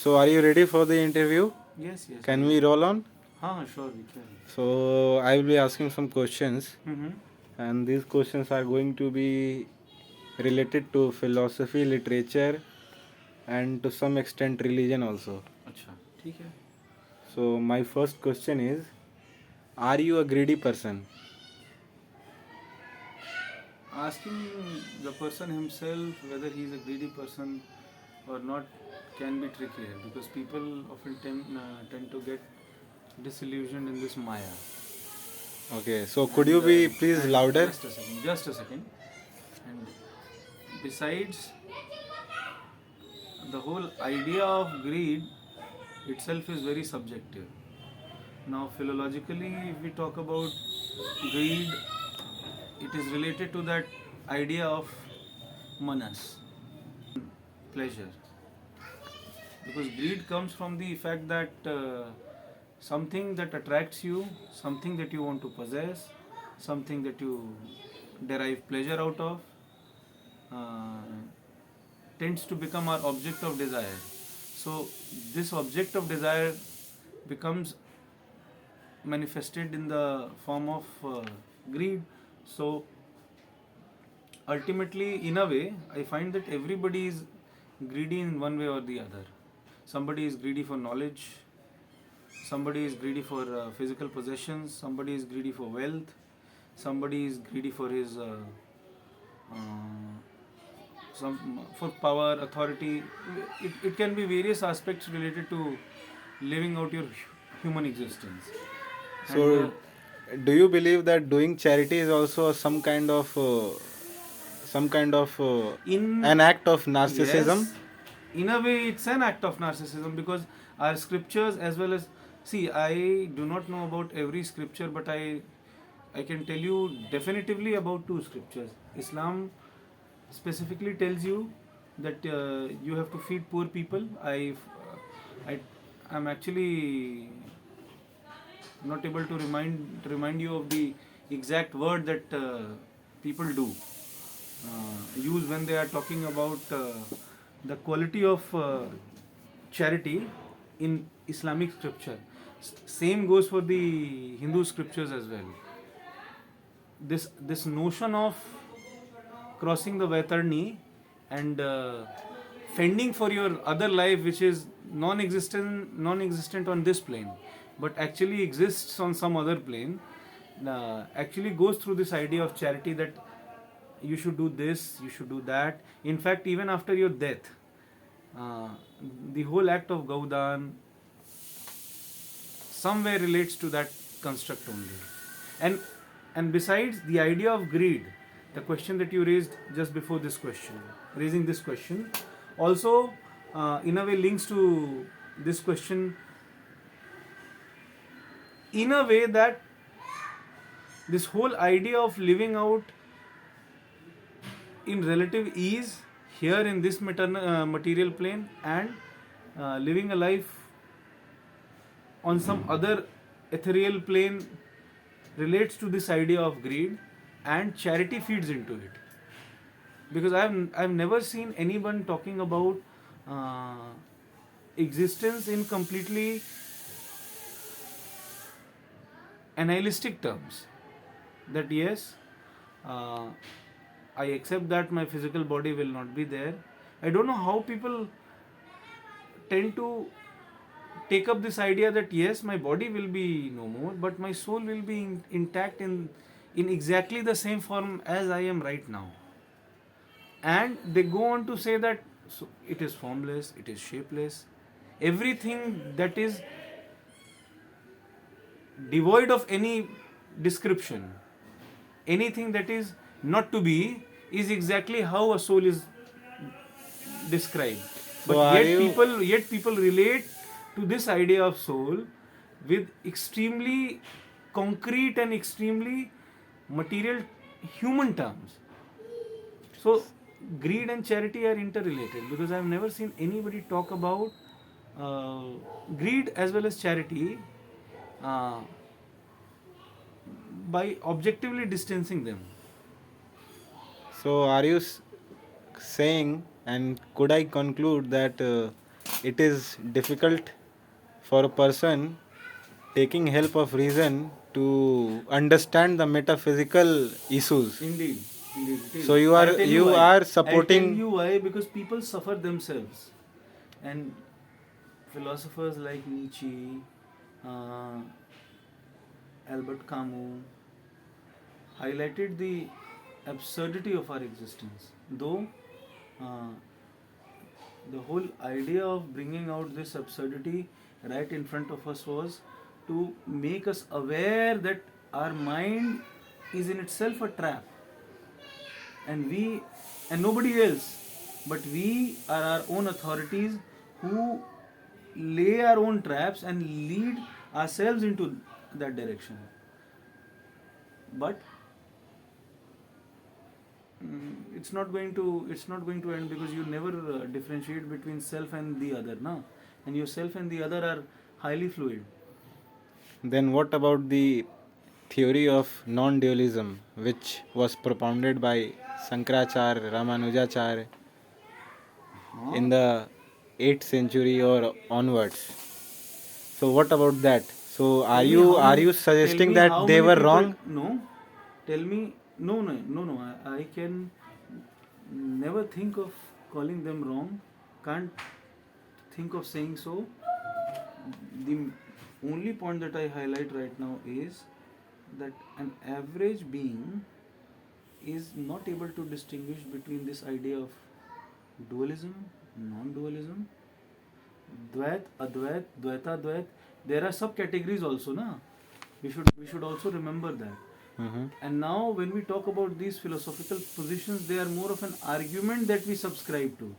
So are you ready for the interview? Yes, yes. Can we roll on? Sure, we can. So I will be asking some questions, Mm-hmm. and these questions are going to be related to philosophy, literature, and to some extent religion also. अच्छा, ठीक है. So my first question is, are you a greedy person? Asking the person himself whether he is a greedy person or not can be tricky here because people often tend to get disillusioned in this Maya. Okay, so could you be please and louder? Just a second. And besides, the whole idea of greed itself is very subjective. Now, philologically, if we talk about greed, it is related to that idea of manas, pleasure. Because greed comes from the fact that something that attracts you, something that you want to possess, something that you derive pleasure out of, uh, tends to become our object of desire. So, this object of desire becomes manifested in the form of greed. So, ultimately, in a way, I find that everybody is greedy in one way or the other. Somebody is greedy for knowledge, somebody is greedy for physical possessions, somebody is greedy for wealth, somebody is greedy for his for power, authority. It can be various aspects related to living out your human existence. So do you believe that doing charity is also some kind of In an act of narcissism? Yes, in a way, it's an act of narcissism because our scriptures, as well as, see, I do not know about every scripture, but I can tell you definitively about two scriptures. Islam specifically tells you that you have to feed poor people. I am actually not able to remind you of the exact word that people do use when they are talking about the quality of charity in Islamic scripture. Same goes for the Hindu scriptures as well. This notion of crossing the Vaitarni and fending for your other life, which is non-existent on this plane, but actually exists on some other plane, actually goes through this idea of charity, that you should do this, you should do that. In fact, even after your death, uh, the whole act of Gaudan somewhere relates to that construct only. And besides the idea of greed, the question that you raised just before raising this question, also in a way links to this question, in a way that this whole idea of living out in relative ease here in this material plane and living a life on some other ethereal plane relates to this idea of greed, and charity feeds into it. Because I've never seen anyone talking about uh, existence in completely nihilistic terms. That yes, uh, I accept that my physical body will not be there. I don't know how people tend to take up this idea that yes, my body will be no more, but my soul will be intact in exactly the same form as I am right now. And they go on to say that so it is formless, it is shapeless, everything that is devoid of any description, anything that is not to be, is exactly how a soul is described. So But are yet people relate to this idea of soul with extremely concrete and extremely material human terms. So greed and charity are interrelated, because I've never seen anybody talk about uh, greed as well as charity uh, by objectively distancing them. So are you saying, and could I conclude that it is difficult for a person taking help of reason to understand the metaphysical issues. Indeed, indeed it is. So I'll tell you you why. are I'll tell supporting. you why, because people suffer themselves, and philosophers like Nietzsche, uh, Albert Camus highlighted the absurdity of our existence. Though uh, the whole idea of bringing out this absurdity right in front of us was to make us aware that our mind is in itself a trap, and we and nobody else, but we are our own authorities who lay our own traps and lead ourselves into that direction. But it's not going to end, because you never differentiate between self and the other, na, and your self and the other are highly fluid. Then what about the theory of non-dualism, which was propounded by Sankaracharya, Ramanujacharya in the 8th century or onwards? So what about that? So are you Tell suggesting me that how they many were people. wrong? No, tell me. No. I can never think of calling them wrong. Can't think of saying so. The only point that I highlight right now is that an average being is not able to distinguish between this idea of dualism, non-dualism, Dvait, Advait, Dvaita, Dvait. There are subcategories also, na. We should also remember that. Mm-hmm. And now, when we talk about these philosophical positions, they are more of an argument that we subscribe to.